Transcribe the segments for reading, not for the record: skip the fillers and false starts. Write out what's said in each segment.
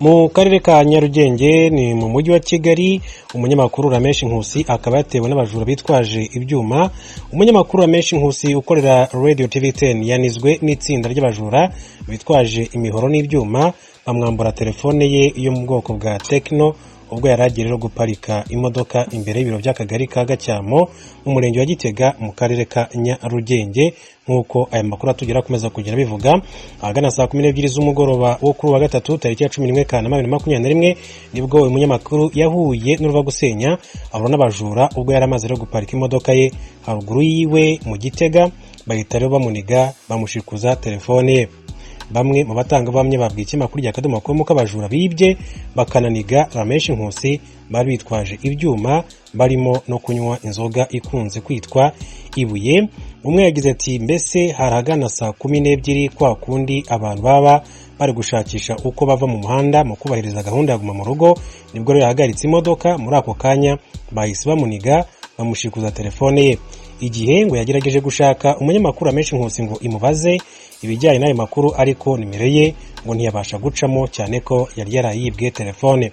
Mu karere ka Nyarugenge ni mu mujyi wa Kigali, umunyamakuru Ramesh Nkusi akaba yatewe n'abajura bitwaje ibyuma. Umunyamakuru Ramesh Nkusi ukorera Radio TV10 yanizwe n'itsinda ry'abajura bitwaje imihoro n'ibyuma, bamwambura telefone ye yo mu bwoko bwa Tecno ubwo yaragiye rero guparika imodoka imbere y'ibiro by'akagari ka Gacyamo mu murenge wa Gitega mu karere ka Nyarugenge. Nkuko aya makuru atugera akomeza kugira bivuga, ahagana saa 12 z'umugoroba wo kuri wa gatatu tariki ya 11 Kanama 2021 nibwo uyu munyamakuru yahuye n'uruva gusenya abura n'abajura ubwo yaramaze rero guparika imodoka ye haruguru yiwe mu Gitega. Bahita rero bamuniga bamushikuza telefone ye. Bamwe mu batanga bamwe babwiye ikinyamakuru rya Kadomo ko abajura bibye bakananiga Ramesh Nkusi bari bitwaje ibyuma barimo no kunywa inzoga ikunze kwitwa ibuye. Umwe yagize ati mbese haragana saa 12 kwa kundi abantu baba bari gushakisha uko bava mu muhanda mu kubahiriza gahunda ya guma mu rugo, nibwo rero yahagaritse imodoka. Muri ako kanya bahise bamuniga bamushikuza telefone ye. Igihe ngo yagerageje gushaka umunyamakuru Ramesh Nkusi ngo imubaze ibijyanye n'ayo makuru, ariko nimero ye ngo ntiyabasha gucamo cyane ko yari yarayibwe telefone.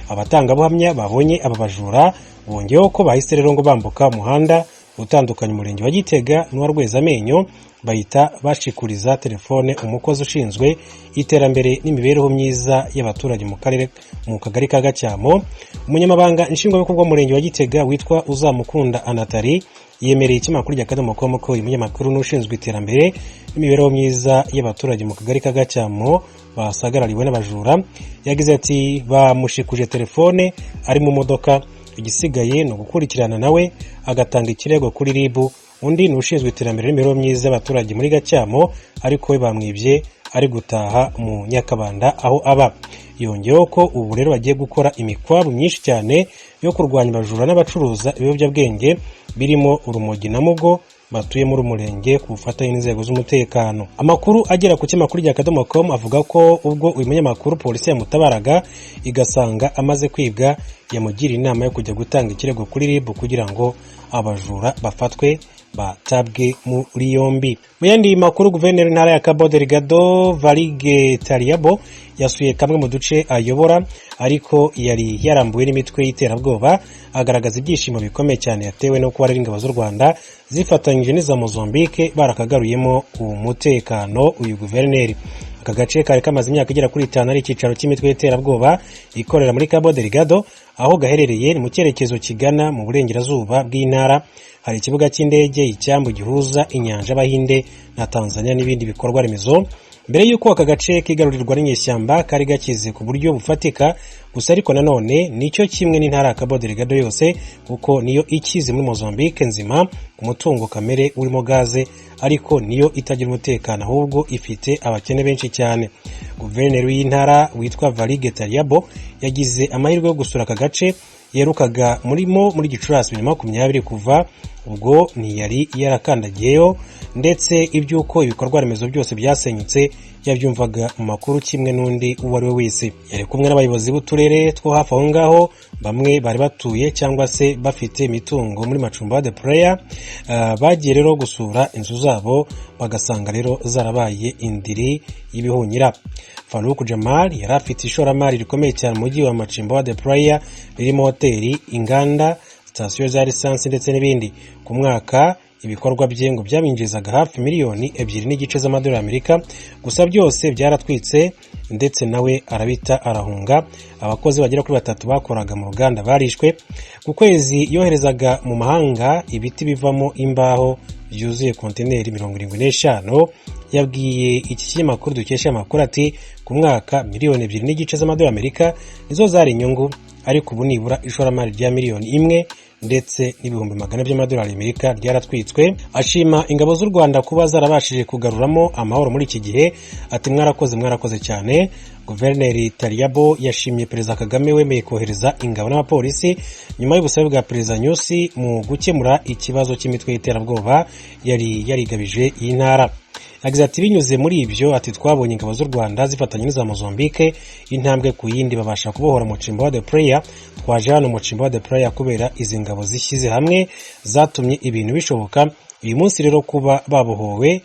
Abatangabuhamya babonye aba bajura bongeyeho ko bahise rero ngo bambuka umuhanda utandukanye umurenge wa Gitega n'uwa Rwezamenyo, bahita bashikuriza telefone umukozi ushinzwe iterambere n'imibereho myiza y'abaturage mu kagari ka Gacyamo. Umunyamabanga nshingwabikorwa w'umurenge wa Gitega witwa Uzamukunda Anatari yemereye ikinyamakuru rya Kadomo ko uyu munyamakuru n'ushinzwe iterambere n'imibereho myiza y'abaturage mu kagari ka Gacyamo basagarariwe n'abajura. Yagize ati bamushikuje telefone ari mu modoka, igisigaye no gukurikirana nawe agatanga ikirego kuri RIB. Undi n'ushinzwe iterambere n'imibereho myiza y'abaturage muri Gacyamo, ariko we bamwibye ari gutaha mu Nyakabanda aho aba. Yongeyeho ko ubu rero bagiye gukora imikwabu myinshi cyane yo kurwanya abajura n'abacuruza ibiyobyabwenge birimo urumogi na mugo batuye muri umurenge ku bufatanye n'inzego z'umutekano. Amakuru agera ku kinyamakuru rya Kadomo avuga ko ubwo uyu munyamakuru polisi yamutabaraga igasanga amaze kwibwa, yamugira inama yo kujya gutanga ikirego kuri RIB kugira ngo abajura bafatwe batabwe muri yombi. Mu yandi makuru, guverineri ntara ya Cabo Delgado Valige Tariabo yasuye kamwe mu duce ayobora, ariko yari yarambuwe n'imitwe y'iterabwoba. Agaragaza ibyishimo bikomeye cyane yatewe no kuba ari ingabo z'u Rwanda zifatanyije n'iza Mozambique barakagaruyemo umutekano. Uyu guverineri aka gace kari kamaze imyaka igera kuri 5 ari icyicaro cy'imitwe y'iterabwoba ikorera muri Cabo Delgado, aho gaherereye mu cyerekezo kigana mu burengerazuba bw'intara. Hari ikibuga cy'indege, icyambu gihuza inyanja y'Abahinde na Tanzania n'ibindi bikorwa remezo. Mbere y'uko aka gace kigarurirwa n'inyeshyamba kari gakize ku buryo bufatika, gusa ariko nanone nicyo kimwe n'intara ya Cabo Delgado yose, kuko niyo ikize muri Mozambique nzima ku mutungo kamere urimo gaze, ariko niyo itagira umutekano ahubwo ifite abakene benshi cyane. Guverineri w'intara witwa Valige Tariabo yagize amahirwe yo gusura aka gace yerukaga muri Gicurasi 2020. Kuva ubwo ntiyari yarakandagiyeyo, ndetse ibyuko ibikorwa remezo byose byasenyutse yabyumvaga mu makuru kimwe n'undi uwo ari we wese. Yari kumwe n'abayobozi b'uturere two hafi aho ngaho, bamwe bari batuye cyangwa se bafite imitungo muri Machumba de Praia. Bagiye rero gusura inzu zabo bagasanga rero zarabaye indiri y'ibihunyira. Farouk Jamal yari afite ishoramari rikomeye cyane mu mujyi wa Machumba de Praia, ririmo hoteli, inganda, sitasiyo za lisansi ndetse n'ibindi. Ku mwaka ibikorwa bye ngo byabinjizaga hafi miliyoni 2.5 z'amadolari Amerika, gusa byose byaratwitse ndetse nawe arabita arahunga. Abakozi bagera kuri 3 bakoraga mu ruganda barishwe. Ku kwezi yoherezaga mu mahanga ibiti bivamo imbaho byuzuye konteneri 75. Yabwiye iki kinyamakuru dukesha amakuru ati ku mwaka miliyoni 2.5 z'amadolari Amerika nizo zari inyungu, ariko ubu nibura ishoramari rya miliyoni 1 ndetse n'ibihumbi 100 by'amadolari Amerika ryaratwitswe. Ashima ingabo z'u Rwanda kuba zarabashije kugaruramo amahoro muri iki gihe, ati mwarakoze cyane. Guverineri Tariabo yashimye Perezida Kagame wemeye kohereza ingabo n'abapolisi nyuma y'ubusabe bwa Perezida Nyusi mu gukemura ikibazo cy'imitwe y'iterabwoba yari yarigabije iyi ntara. Yagize ati binyuze muri ibyo, ati twabonye ingabo z'u Rwanda zifatanye n'iza Mozambique intambwe ku yindi babasha kubohora Machumba de Praia. Twaje hano Machumba de Praia kubera izi ngabo zishyize hamwe zatumye ibintu bishoboka. uyu munsi rero kuba habohowe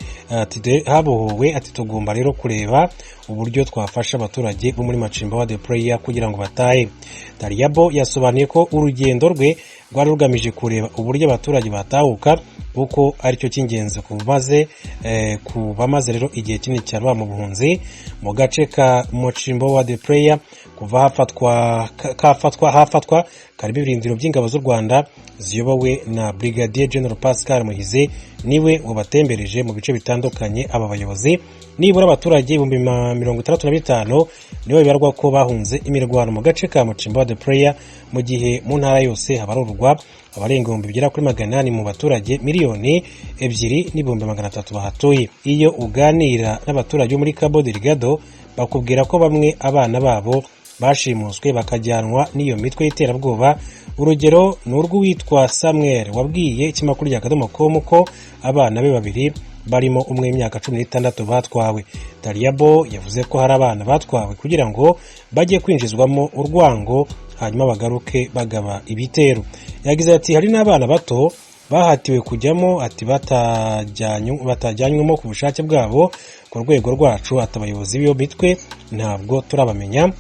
ati tugomba rero kureba uburyo twafasha abaturage bo muri Machimba wa The Player kugira ngo batahe. Tariabo yasobanuye ko urugendo rwe rwari rugamije kureba uburyo abaturage batahuka kuko aricyo cy'ingenzi kubamaze rero igihe kinini cyane ba mu buhunzi mu gace ka Machimba wa The Player kuva hafatwa karibu ibirindiro by'ingabo z'u Rwanda ziyobowe na Brigadier General Pascal Muhizi niwe wabatembereje mu bice bitandukanye. Aba bayobozi nibura abaturage 65,000 nibo bibarwa ko bahunze imirwano mu gace ka Machimba wa The Player, mu gihe mu ntara yose habarurwa abarenga 800 mu baturage 2,200,300 bahatuye. Iyo uganira n'abaturage muri Cabo Delgado bakubwira ko bamwe abana babo bashimuswe bakajyanwa n'iyo mitwe y'iterabwoba. Urugero ni urw'uwitwa Samuel wabwiye ikinyamakuru cy'akadomo.com ko abana be babiri barimo umwe w'imyaka 16 batwawe. Tariabo yavuze ko hari abana batwawe kugira ngo bajye kwinjizwamo urwango hanyuma bagaruke bagaba ibitero. Yagize ati hari n'abana bato bahatiwe kujyamo ati batajyanywemo ku bushake bwabo. Ku rwego rwacu atabayobozi b'iyo mitwe ntabwo turabamenya.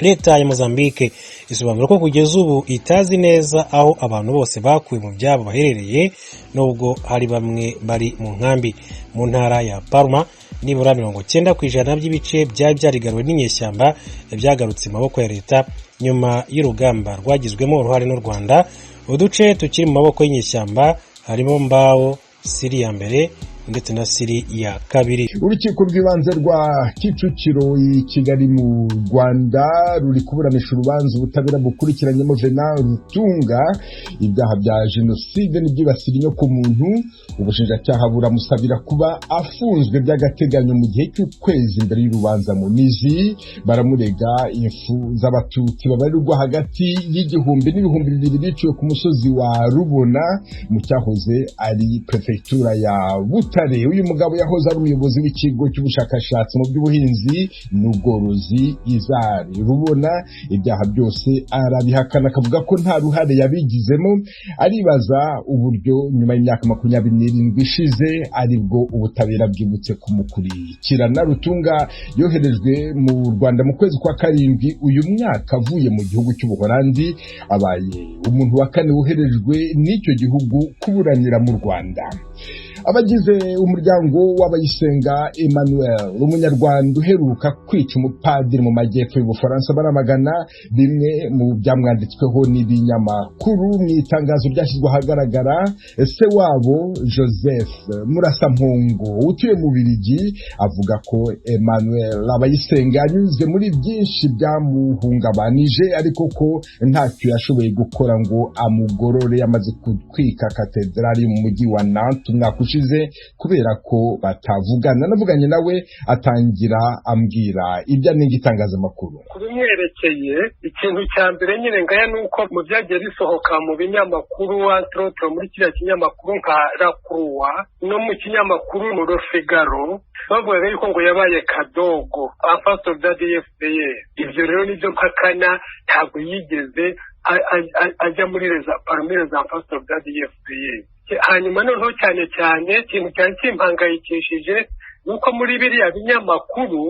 Leta ya Mozambique isobanura ko kugeza ubu itazi neza aho abantu bose bakuwe mu byabo baherereye, nubwo hari bamwe bari mu nkambi. Mu ntara ya Palma nibura 90% by'ibice byari byarigaruwe n'inyeshyamba byagarutse mu maboko ya leta nyuma y'urugamba rwagizwemo uruhare n'u Rwanda. Uduce tukiri mu maboko y'inyeshyamba harimo Mbao, Siri ya mbere ndetse na Siri ya kabiri. Urukiko rw'ibanze rwa Kicukiro i Kigali mu Rwanda ruri kuburanisha urubanza ubutabera bukurikiranyemo Venant Rutunga ibyaha bya jenoside n'ibyibasira inyoko muntu. Ubushinjacyaha buramusabira kuba afunzwe by'agateganyo mu gihe cy'ukwezi imbere y'urubanza mu mizi. Baramurega impfu z'abatutsi babarirwa hagati y'igihumbi n'ibihumbi 200 biciwe ku musozi wa Rubona mu cyahoze ari prefectura ya Butare. Uyu mugabo yahoze ari umuyobozi w'ikigo cy'ubushakashatsi mu by'ubuhinzi n'ubworozi izari Rubona. Ibyaha byose arabihakana akavuga ko nta ruhare yabigizemo. Aribaza uburyo nyuma y'imyaka 27 ishize aribwo ubutabera bwibutse kumukurikirana. Rutunga yoherejwe mu Rwanda mu kwezi kwa karindwi uyu mwaka avuye mu gihugu cy'Ubuholandi. Abaye umuntu wa kane woherejwe n'icyo gihugu kuburanira mu Rwanda. Abagize umuryango w'abayisenga Emmanuel umunyarwanda uheruka kwica umupadiri mu majyepfo y'Ubufaransa baramagana bimwe mu byamwanditsweho n'ibinyamakuru. Mu itangazo ryashyizwe ahagaragara se wabo Joseph Murasampungu utuye mu Bubiligi avuga ko Emmanuel Abayisenga yanyuze muri byinshi byamuhungabanije ariko ko ntacyo yashoboye gukora ngo amugorore yamaze gutwika katedrali mu mujyi wa Nantes umwaka ushize kubera ko batavugana. Navuganye nawe atangira ambwira ibyo anenga itangazamakuru. Kubimwerekeye ikintu cya mbere nyine ngaya nuko mu byagiye bisohoka mu binyamakuru antrotre muri kiriya kinyamakuru nka La Croix no mu kinyamakuru mu Le Figaro bavuga yuko ngo yabaye kadogo afaso da DFPR. Ibyo rero nibyo mpakana, ntabwo yigeze ajya muri parmi les enfants de DFPR. Hanyuma noneho cyane ikintu cyane kimpangayikishije nuko muri biriya binyamakuru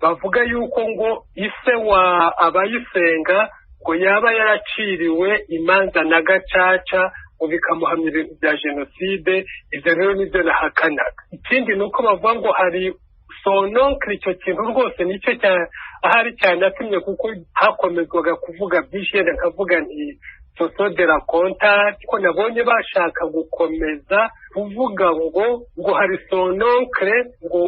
bavuga yuko ngo ise wa Abayisenga ngo yaba yaraciriwe imanza na gacaca ngo bikamuhamya ibintu bya jenoside. Ibyo rero nibyo nahakanaga. Ikindi nuko bavuga ngo hari sononcle, icyo kintu rwose nicyo ahari cyane atumye kuko hakomezwaga kuvuga byinshi nkavuga nti soso de la contact ko nabonye bashaka gukomeza kuvuga ngo hari sononcle ngo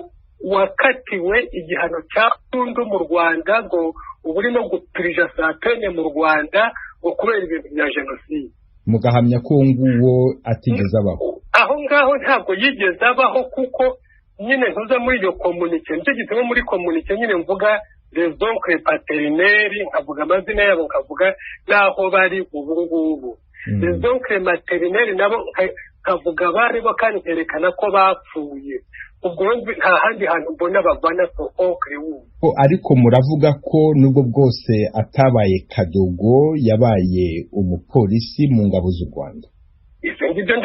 wakatiwe igihano cya burundu mu Rwanda ngo uburi no gupirija satene mu Rwanda ngo kubera ibintu bya jenoside. Mugahamya ko nguwo atigeze abaho. Aho ngaho ntabwo yigeze abaho kuko nyine ntuza muri iyo communique, nicyo gituma muri communique nyine mvuga les oncles paternels, nkavuga amazina yabo, nkavuga naho bari ubu ngubu. Les oncles maternels nabo nkavuga bari bo kandi nkerekana ko bapfuye. Ubwo nta handi hantu mbona bavana so oncle wubu. Ariko muravuga ko nubwo bwose atabaye kadogo yabaye umupolisi mu ngabo z'u Rwanda. Ivyo ngibyo